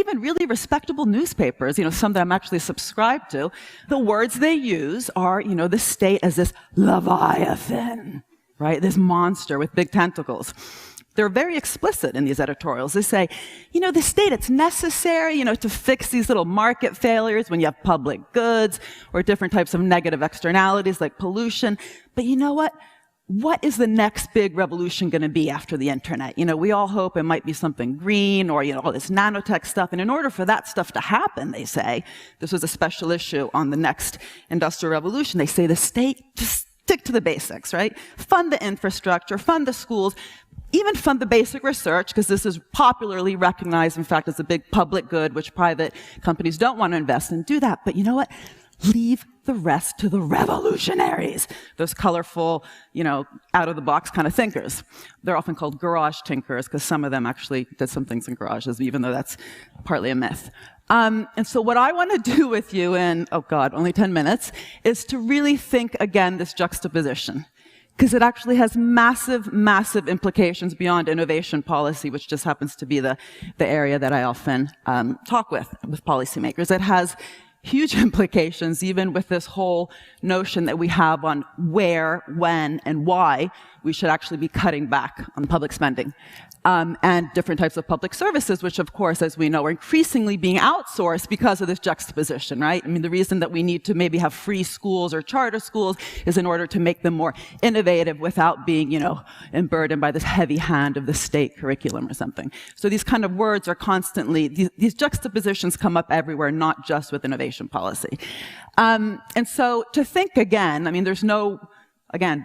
even really respectable newspapers, some that I'm actually subscribed to, the words they use are, the state as this leviathan, right? This monster with big tentacles. They're very explicit in these editorials. They say, the state, it's necessary, to fix these little market failures when you have public goods or different types of negative externalities like pollution. But you know what? What is the next big revolution going to be after the internet? We all hope it might be something green or, all this nanotech stuff. And in order for that stuff to happen, they say, this was a special issue on the next industrial revolution, they say the state, just stick to the basics, right? Fund the infrastructure, fund the schools, even fund the basic research, because this is popularly recognized, in fact, as a big public good, which private companies don't want to invest in. Do that. But you know what? Leave the rest to the revolutionaries, those colorful, out-of-the-box kind of thinkers. They're often called garage tinkers, because some of them actually did some things in garages, even though that's partly a myth. And so what I want to do with you in, oh God, only 10 minutes, is to really think again this juxtaposition. Because it actually has massive, massive implications beyond innovation policy, which just happens to be the area that I often talk with policymakers. It has huge implications, even with this whole notion that we have on where, when, and why we should actually be cutting back on public spending. And different types of public services, which, of course, as we know, are increasingly being outsourced because of this juxtaposition, right? I mean, the reason that we need to maybe have free schools or charter schools is in order to make them more innovative without being, burdened by this heavy hand of the state curriculum or something. So these kind of words are constantly, these juxtapositions come up everywhere, not just with innovation policy. And so to think again, I mean, there's no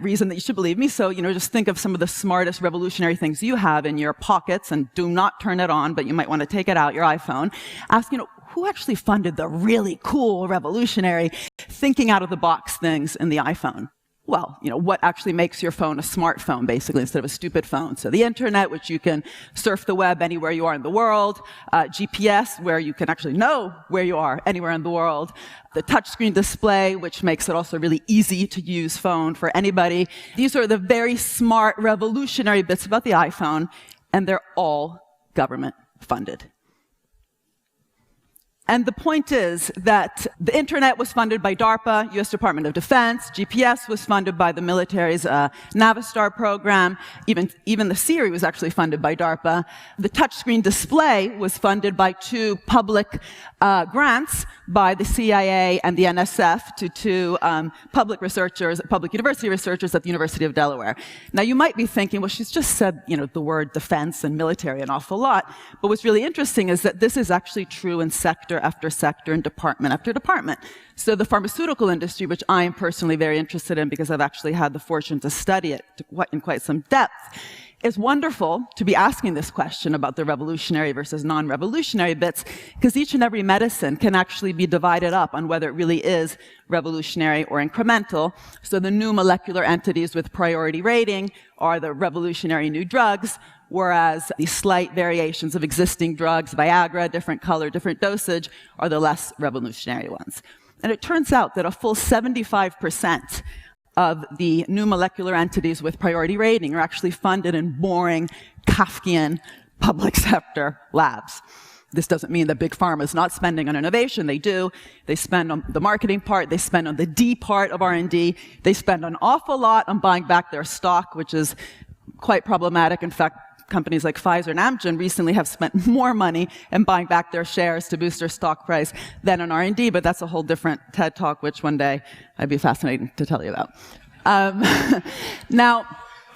reason that you should believe me. So, just think of some of the smartest revolutionary things you have in your pockets, and do not turn it on, but you might want to take it out, your iPhone. Ask, who actually funded the really cool, revolutionary, thinking out of the box things in the iPhone? Well, what actually makes your phone a smartphone, basically, instead of a stupid phone? So the internet, which you can surf the web anywhere you are in the world, GPS, where you can actually know where you are anywhere in the world, the touchscreen display, which makes it also really easy to use phone for anybody. These are the very smart, revolutionary bits about the iPhone, and they're all government funded. And the point is that the internet was funded by DARPA, US Department of Defense. GPS was funded by the military's Navistar program. Even the Siri was actually funded by DARPA. The touchscreen display was funded by two public grants by the CIA and the NSF to two public university researchers at the University of Delaware. Now, you might be thinking, well, she's just said, the word defense and military an awful lot. But what's really interesting is that this is actually true in sector after sector and department after department. So the pharmaceutical industry, which I am personally very interested in because I've actually had the fortune to study it in quite some depth, it's wonderful to be asking this question about the revolutionary versus non-revolutionary bits, because each and every medicine can actually be divided up on whether it really is revolutionary or incremental. So the new molecular entities with priority rating are the revolutionary new drugs, whereas the slight variations of existing drugs, Viagra, different color, different dosage, are the less revolutionary ones. And it turns out that a full 75% of the new molecular entities with priority rating are actually funded in boring, Kafkian public sector labs. This doesn't mean that Big Pharma is not spending on innovation. They do. They spend on the marketing part. They spend on the D part of R&D. They spend an awful lot on buying back their stock, which is quite problematic. In fact, companies like Pfizer and Amgen recently have spent more money in buying back their shares to boost their stock price than on R&D, but that's a whole different TED Talk, which one day I'd be fascinated to tell you about. Now,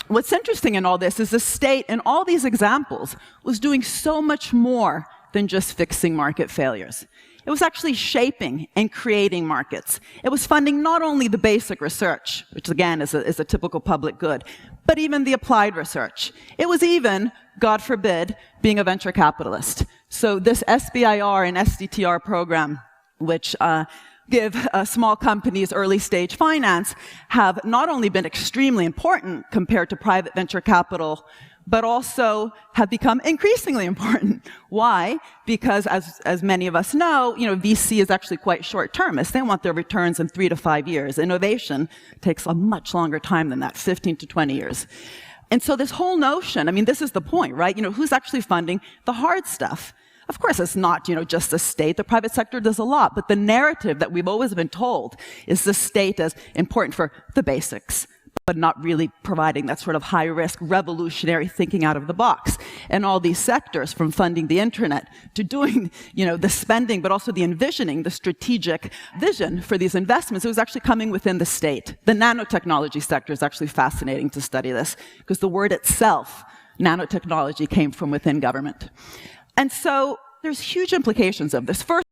what's interesting in all this is the state, in all these examples, was doing so much more than just fixing market failures. It was actually shaping and creating markets. It was funding not only the basic research, which again is a typical public good, but even the applied research. It was even, God forbid, being a venture capitalist. So this SBIR and SDTR program, which give small companies early stage finance, have not only been extremely important compared to private venture capital, but also have become increasingly important. Why? Because as many of us know, VC is actually quite short-termist. They want their returns in 3 to 5 years. Innovation takes a much longer time than that, 15 to 20 years. And so this whole notion, I mean, this is the point, right? Who's actually funding the hard stuff? Of course, it's not, just the state. The private sector does a lot, but the narrative that we've always been told is the state as important for the basics, but not really providing that sort of high-risk, revolutionary thinking out of the box. And all these sectors, from funding the internet to doing, the spending, but also the envisioning, the strategic vision for these investments, it was actually coming within the state. The nanotechnology sector is actually fascinating to study this, because the word itself, nanotechnology, came from within government. And so there's huge implications of this. First,